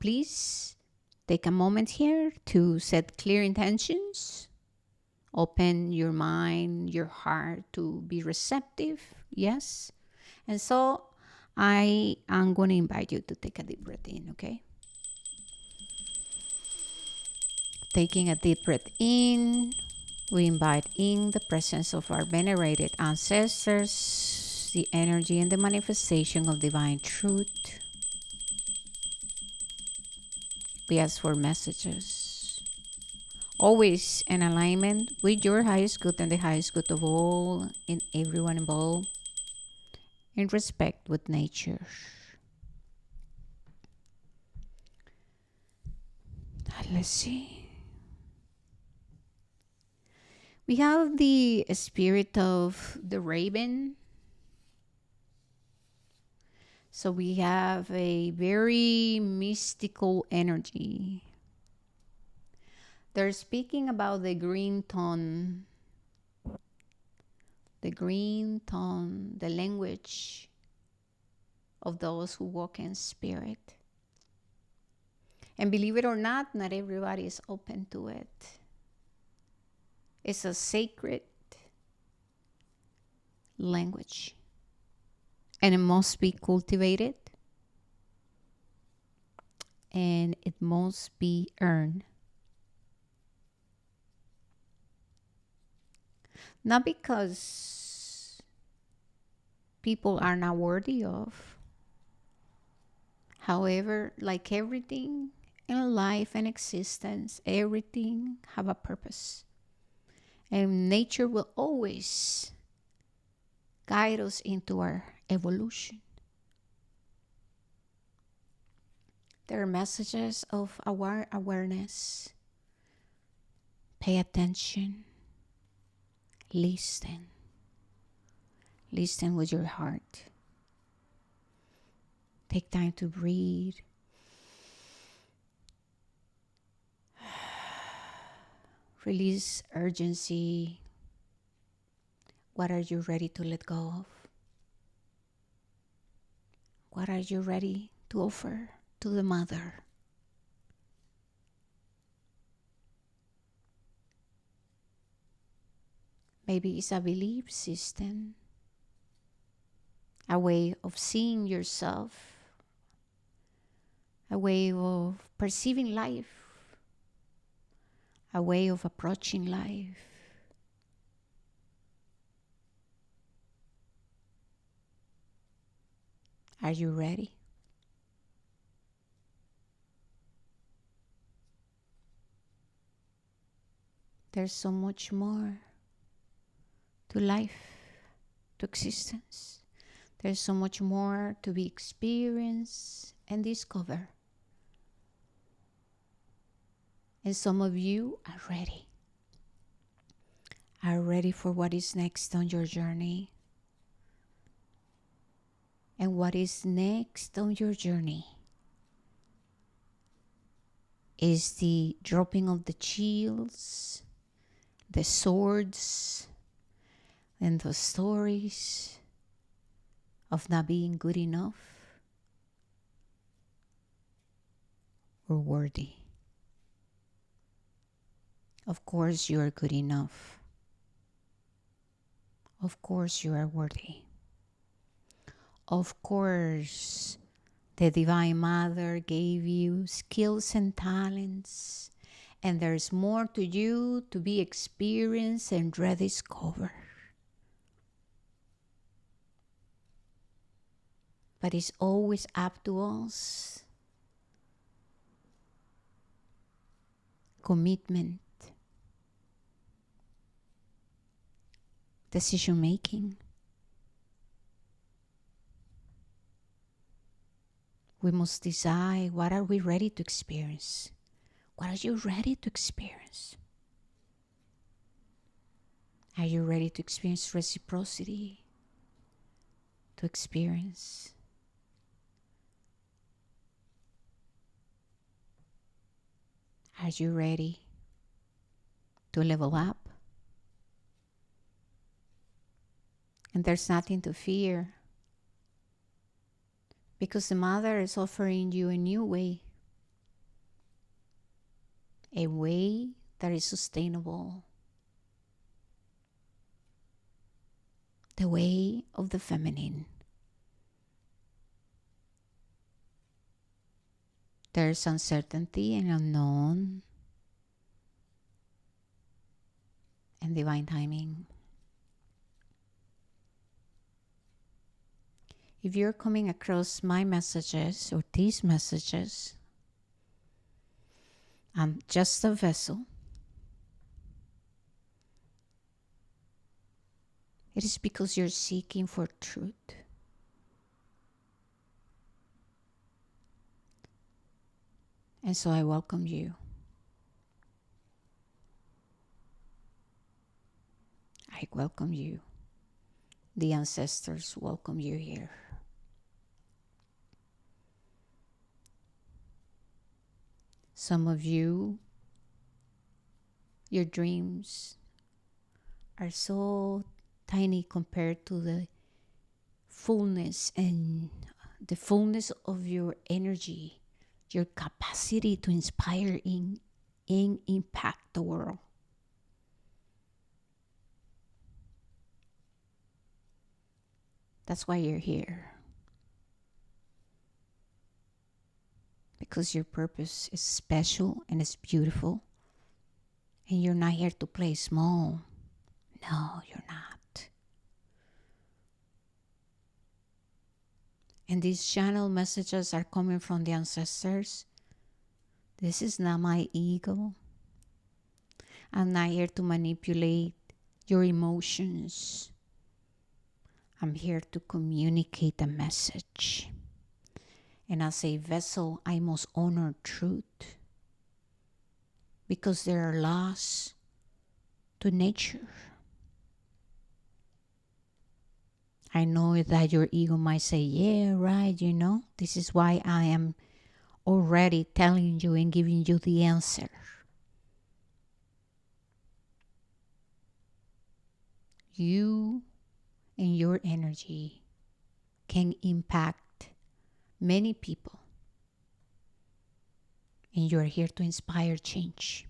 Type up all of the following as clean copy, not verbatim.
Please take a moment here to set clear intentions. Open your mind, your heart to be receptive. Yes. And so I am going to invite you to take a deep breath in, okay? Taking a deep breath in, we invite in the presence of our venerated ancestors, the energy and the manifestation of divine truth. We ask for messages, always in alignment with your highest good and the highest good of all and everyone involved, in respect with nature. Let's see. We have the spirit of the raven. So we have a very mystical energy. They're speaking about the language of those who walk in spirit. And believe it or not everybody is open to it. It's a sacred language, and it must be cultivated, and it must be earned. Not because people are not worthy of. However, like everything in life and existence, everything have a purpose. And nature will always guide us into our evolution. There are messages of awareness. Pay attention. Listen. Listen with your heart. Take time to breathe. Release urgency. What are you ready to let go of? What are you ready to offer to the mother? Maybe it's a belief system, a way of seeing yourself, a way of perceiving life, a way of approaching life. Are you ready? There's so much more to life, to existence. There's so much more to be experienced and discover. And some of you are ready. Are ready for what is next on your journey. And what is next on your journey is the dropping of the shields, the swords, and the stories of not being good enough or worthy. Of course you are good enough. Of course you are worthy. Of course the Divine Mother gave you skills and talents, and there's more to you to be experienced and rediscovered. But it's always up to us. Commitment. Decision making. We must decide, what are we ready to experience? What are you ready to experience? Are you ready to experience reciprocity? To experience Are you ready to level up? And there's nothing to fear, because the Mother is offering you a new way a way that is sustainable, the way of the feminine. There's uncertainty and unknown and divine timing. If you're coming across my messages or these messages, I'm just a vessel. It is because you're seeking for truth. And so I welcome you. I welcome you. The ancestors welcome you here. Some of you, your dreams are so tiny compared to the fullness and the fullness of your energy, your capacity to inspire and impact the world. That's why you're here. Because your purpose is special and it's beautiful. And you're not here to play small. No, you're not. And these channel messages are coming from the ancestors. This is not my ego. I'm not here to manipulate your emotions. I'm here to communicate a message. And as a vessel, I must honor truth. Because there are laws to nature. I know that your ego might say, yeah, right, this is why I am already telling you and giving you the answer. You and your energy can impact many people. And you are here to inspire change.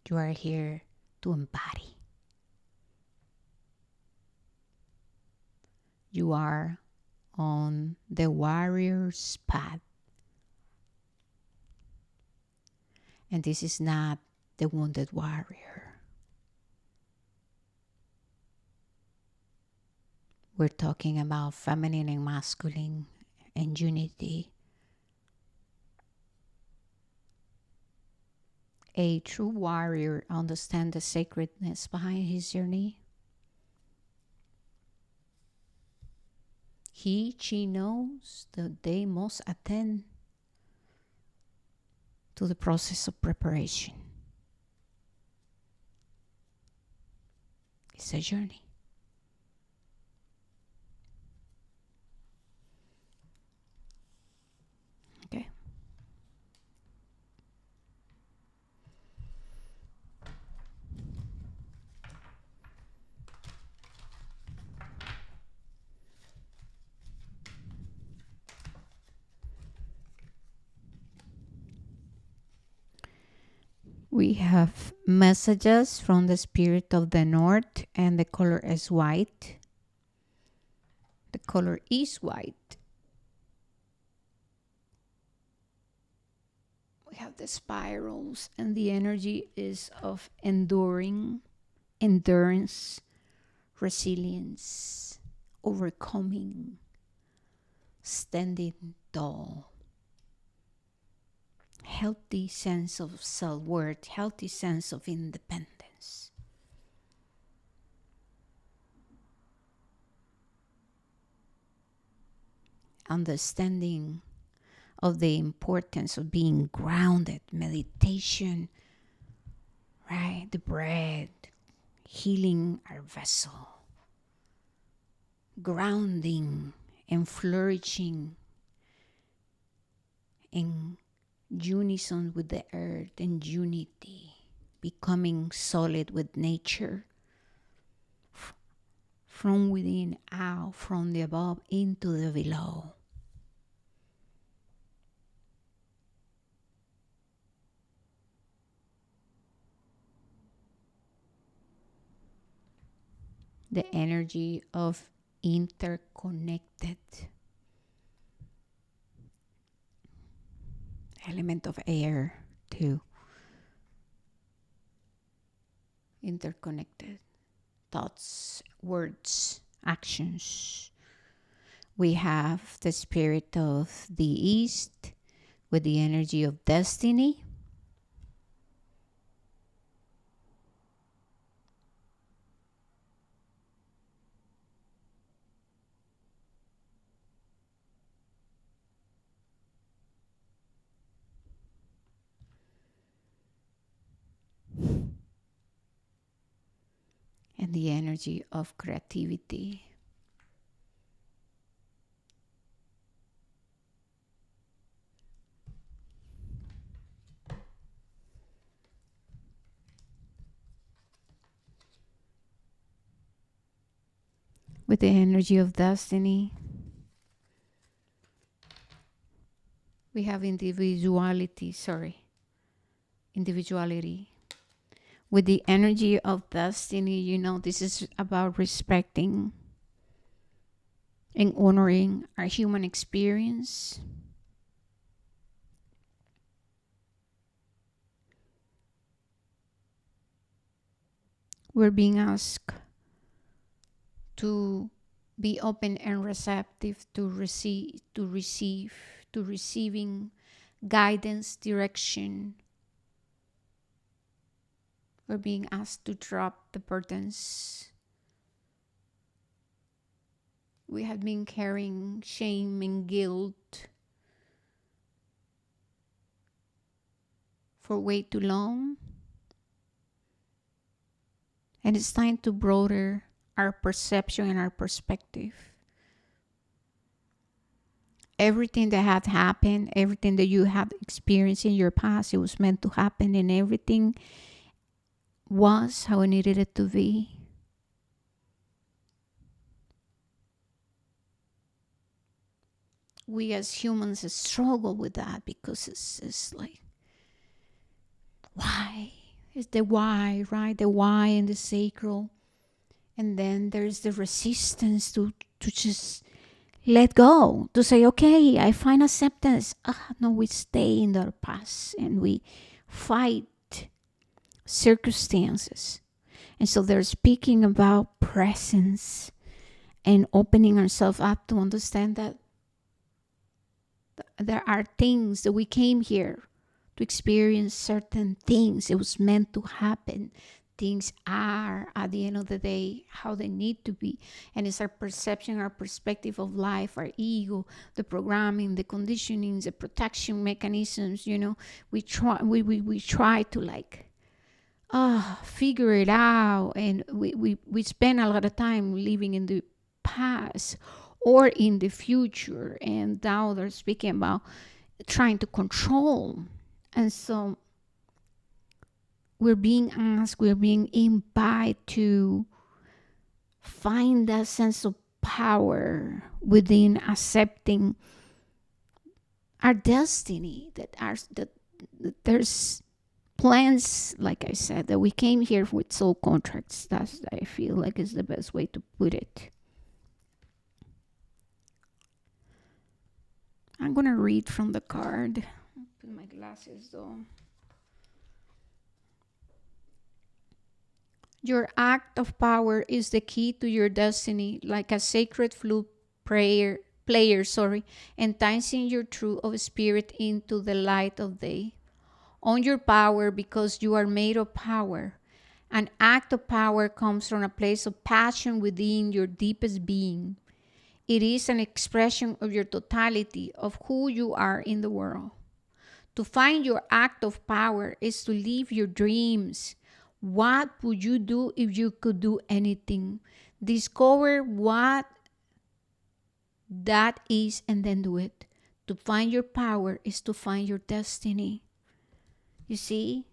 You are here to embody. You are on the warrior's path. And this is not the wounded warrior. We're talking about feminine and masculine and unity. A true warrior understands the sacredness behind his journey. She knows that they must attend to the process of preparation. It's a journey. Okay. We have messages from the spirit of the north, and the color is white. The color is white. We have the spirals, and the energy is of endurance, resilience, overcoming, standing tall. Healthy sense of self-worth, healthy sense of independence. Understanding of the importance of being grounded, meditation, right? The breath, healing our vessel, grounding and flourishing in unison with the earth and unity, becoming solid with nature, from within out, from the above into the below. the energy of interconnected. Element of air, too. Interconnected. Thoughts, words, actions. We have the spirit of the East with the energy of destiny. And the energy of creativity. With the energy of destiny, we have individuality. With the energy of destiny, this is about respecting and honoring our human experience. We're being asked to be open and receptive to receiving guidance, direction. We're being asked to drop the burdens. We have been carrying shame and guilt for way too long. And it's time to broaden our perception and our perspective. Everything that had happened, everything that you have experienced in your past, it was meant to happen, and everything was how it needed it to be. We as humans struggle with that because it's like, why? It's the why, right? The why and the sacral. And then there's the resistance to just let go, to say, okay, I find acceptance. No, we stay in the past and we fight circumstances. And so they're speaking about presence and opening ourselves up to understand that there are things that we came here to experience certain things. It was meant to happen. Things are, at the end of the day, how they need to be. And it's our perception, our perspective of life, our ego, the programming, the conditionings, the protection mechanisms, we try to figure it out. And we spend a lot of time living in the past or in the future. And now they're speaking about trying to control. And so we're being asked, we're being invited to find that sense of power within accepting our destiny, that there's plans, like I said, that we came here with soul contracts. That's, I feel like, is the best way to put it. I'm going to read from the card. Put my glasses though. Your act of power is the key to your destiny, like a sacred flute player, enticing your truth of spirit into the light of day. Own your power because you are made of power. An act of power comes from a place of passion within your deepest being. It is an expression of your totality, of who you are in the world. To find your act of power is to live your dreams. What would you do if you could do anything? Discover what that is and then do it. To find your power is to find your destiny. You see,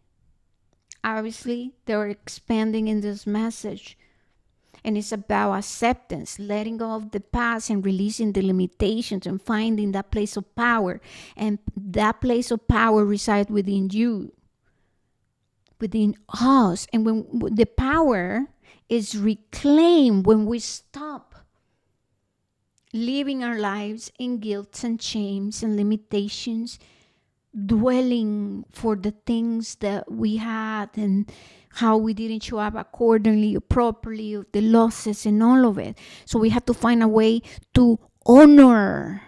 obviously, they're expanding in this message. And it's about acceptance, letting go of the past and releasing the limitations and finding that place of power. And that place of power resides within you, within us. And when the power is reclaimed when we stop living our lives in guilt and shames and limitations, dwelling for the things that we had and how we didn't show up accordingly or properly, the losses and all of it. So we have to find a way to honor.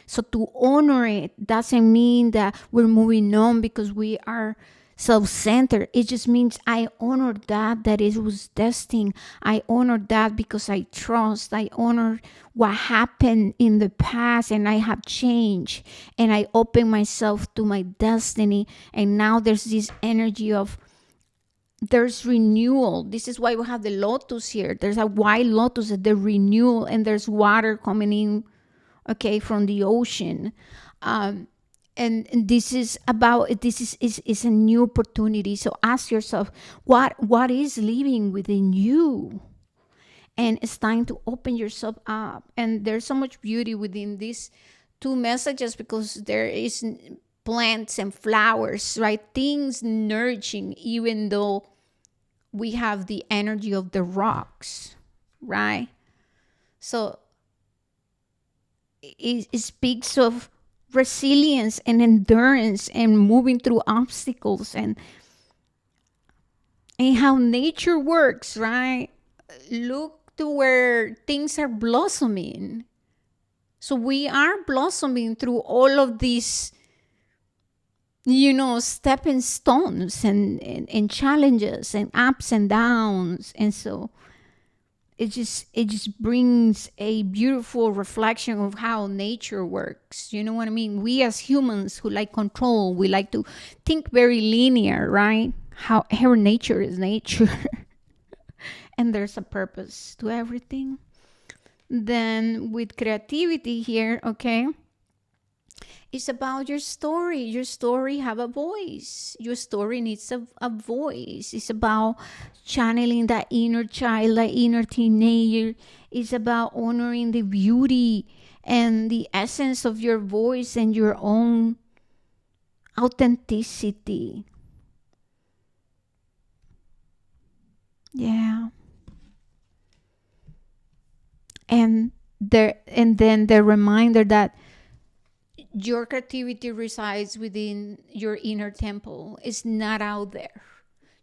So to honor it doesn't mean that we're moving on because we are self-centered. It just means I honor that it was destined. I honor that because I trust. I honor what happened in the past and I have changed. And I open myself to my destiny. And now there's this energy of there's renewal. This is why we have the lotus here. There's a white lotus, the renewal, and there's water coming in, okay, from the ocean. And this is about, this is a new opportunity. So ask yourself, what is living within you? And it's time to open yourself up. And there's so much beauty within these two messages because there is plants and flowers, right? Things nourishing, even though we have the energy of the rocks, right? So it speaks of resilience and endurance and moving through obstacles and how nature works, right? Look to where things are blossoming. So we are blossoming through all of these, stepping stones and challenges and ups and downs. And so it just brings a beautiful reflection of how nature works. You know what I mean? We as humans who like control, we like to think very linear, right? How her nature is nature. And there's a purpose to everything. Then with creativity here, okay, it's about your story. Your story have a voice. Your story needs a voice. It's about channeling that inner child, that inner teenager. It's about honoring the beauty and the essence of your voice and your own authenticity. Yeah. And then the reminder that your creativity resides within your inner temple. It's not out there.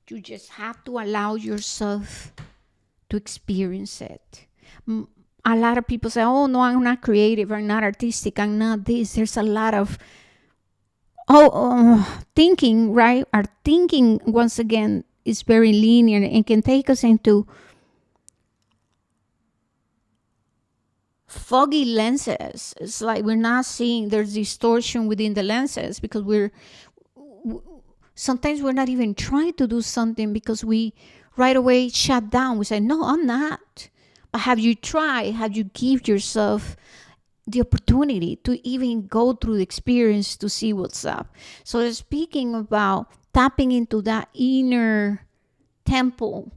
You just have to allow yourself to experience it. A lot of people say, oh no, I'm not creative, I'm not artistic, I'm not this. There's a lot of thinking, right? Our thinking, once again, is very linear and can take us into foggy lenses. It's like we're not seeing, there's distortion within the lenses because sometimes we're not even trying to do something because we right away shut down. We say, no, I'm not. But have you tried? Have you give yourself the opportunity to even go through the experience to see what's up? So speaking about tapping into that inner temple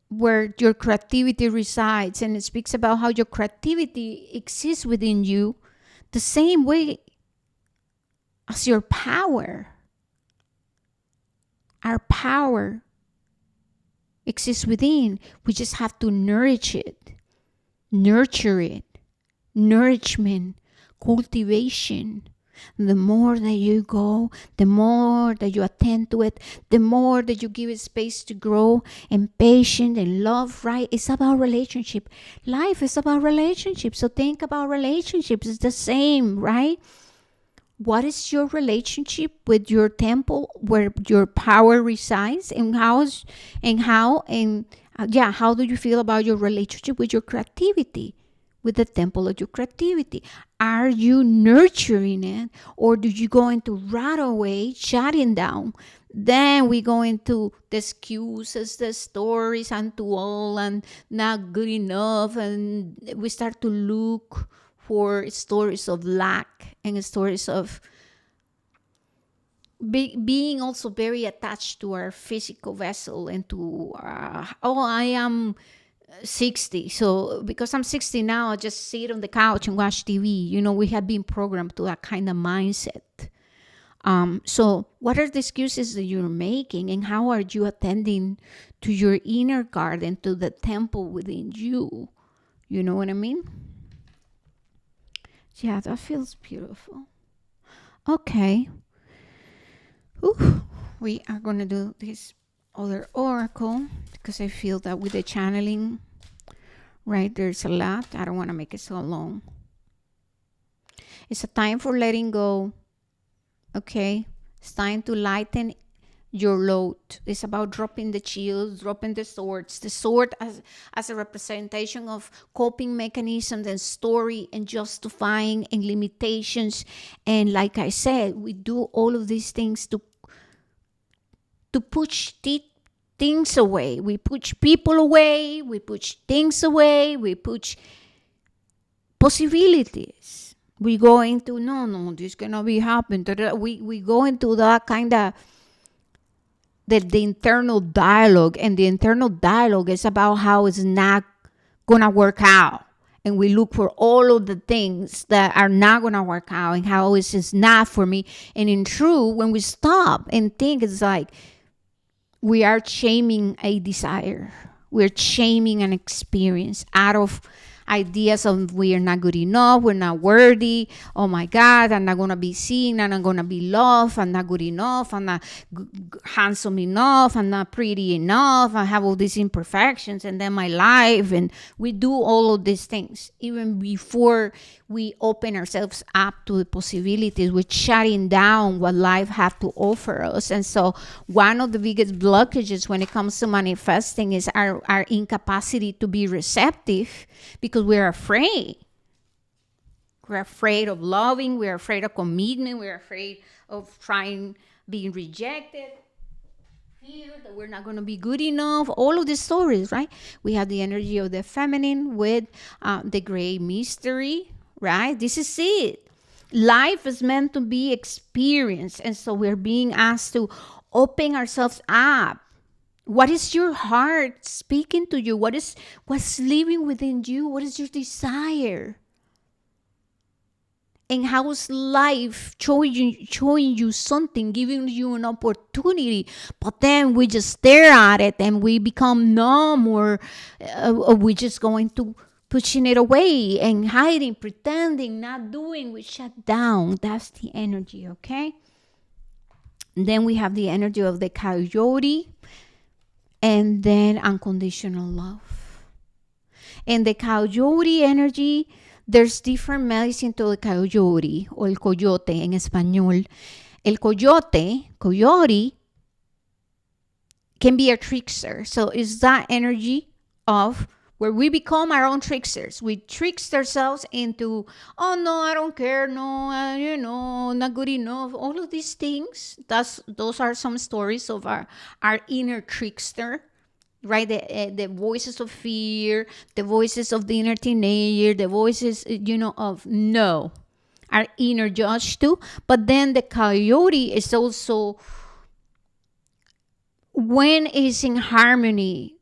where your creativity resides, and it speaks about how your creativity exists within you the same way as your power. Our power exists within. We just have to nurture it. Nourishment, cultivation. The more that you go, the more that you attend to it, the more that you give it space to grow, and patience and love, right? It's about relationship. Life is about relationships. So think about relationships. It's the same, right? What is your relationship with your temple where your power resides, and how do you feel about your relationship with your creativity, with the temple of your creativity? Are you nurturing it, or do you go into right away shutting down? Then we go into the excuses, the stories, and to all and not good enough, and we start to look for stories of lack and stories of being also very attached to our physical vessel and to I am 60, so because I'm 60 now, I just sit on the couch and watch TV. We have been programmed to that kind of mindset. So what are the excuses that you're making, and how are you attending to your inner garden, to the temple within you? You know what I mean? Yeah, that feels beautiful. Okay. Ooh, we are going to do this other oracle because I feel that with the channeling, right, there's a lot. I don't want to make it so long. It's a time for letting go. Okay. It's time to lighten your load. It's about dropping the shields, dropping the swords. The sword as a representation of coping mechanisms and story and justifying and limitations. And like I said, we do all of these things to push things away. We push people away. We push things away. We push possibilities. We go into no, this cannot be happening. We go into that kind of the internal dialogue, and the internal dialogue is about how it's not gonna work out, and we look for all of the things that are not gonna work out and how it's just not for me. And in true, when we stop and think, it's like we are shaming a desire, we're shaming an experience out of ideas of we are not good enough, we're not worthy, oh my God, I'm not going to be seen, I'm not going to be loved, I'm not good enough, I'm not handsome enough, I'm not pretty enough, I have all these imperfections, and then my life. And we do all of these things even before we open ourselves up to the possibilities. We're shutting down what life has to offer us. And so one of the biggest blockages when it comes to manifesting is our incapacity to be receptive, because we're afraid. We're afraid of loving, we're afraid of commitment, we're afraid of trying being rejected, fear that we're not going to be good enough, all of these stories, right? We have the energy of the feminine with the gray mystery, right? This is it. Life is meant to be experienced, and so we're being asked to open ourselves up. What is your heart speaking to you? What's living within you? What is your desire? And how's life showing you something, giving you an opportunity, but then we just stare at it and we become numb, or we just going to pushing it away and hiding, pretending, not doing. We shut down. That's the energy, okay? And then we have the energy of the coyote, and then unconditional love. And the coyote energy, there's different medicine to the coyote, o el coyote en español. El coyote can be a trickster. So it's that energy of where we become our own tricksters. We trick ourselves into, oh no, I don't care, no, not good enough. All of these things. Those are some stories of our inner trickster, right? The voices of fear, the voices of the inner teenager, the voices, of no, our inner judge too. But then the coyote is also, when it's in harmony,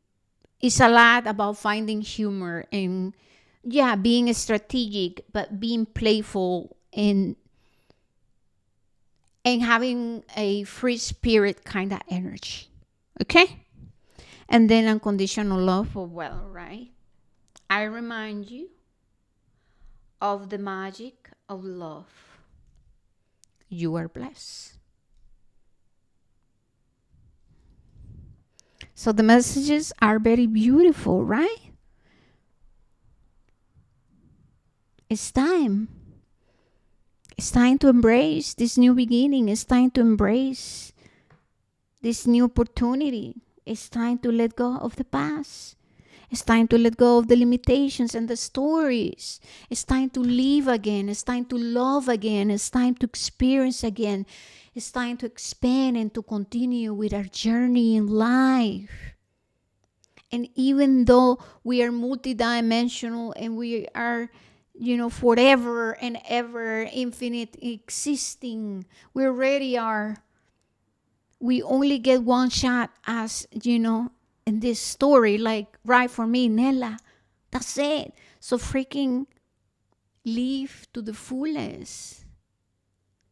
it's a lot about finding humor and, yeah, being strategic, but being playful and having a free spirit kind of energy. Okay? And then unconditional love, well, right? I remind you of the magic of love. You are blessed. So the messages are very beautiful, right? It's time. It's time to embrace this new beginning. It's time to embrace this new opportunity. It's time to let go of the past. It's time to let go of the limitations and the stories. It's time to live again. It's time to love again. It's time to experience again. It's time to expand and to continue with our journey in life. And even though we are multidimensional and we are, forever and ever infinite existing, we already are. We only get one shot, as in this story, like, right, for me, Nella. That's it. So freaking live to the fullest.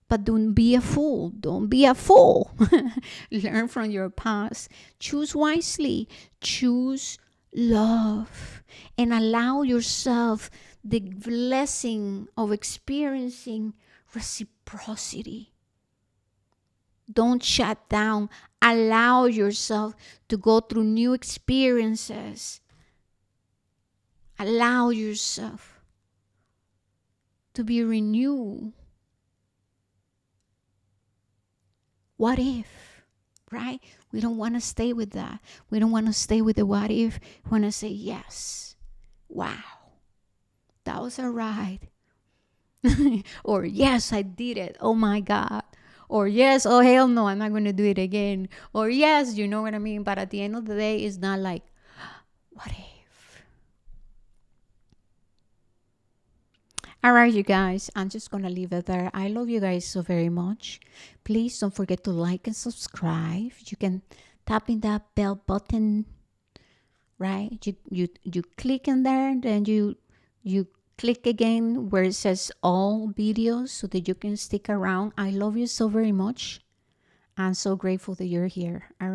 But don't be a fool. Don't be a fool. Learn from your past. Choose wisely. Choose love. And allow yourself the blessing of experiencing reciprocity. Don't shut down. Allow yourself to go through new experiences. Allow yourself to be renewed. What if? Right? We don't want to stay with that. We don't want to stay with the what if. We want to say yes. Wow. That was a ride. Or yes, I did it. Oh my God. Or yes, oh hell no, I'm not going to do it again. Or yes, you know what I mean? But at the end of the day, it's not like, what if? All right, you guys, I'm just going to leave it there. I love you guys so very much. Please don't forget to like and subscribe. You can tap in that bell button, right? You click in there, then you click again where it says all videos so that you can stick around. I love you so very much. I'm so grateful that you're here. All right.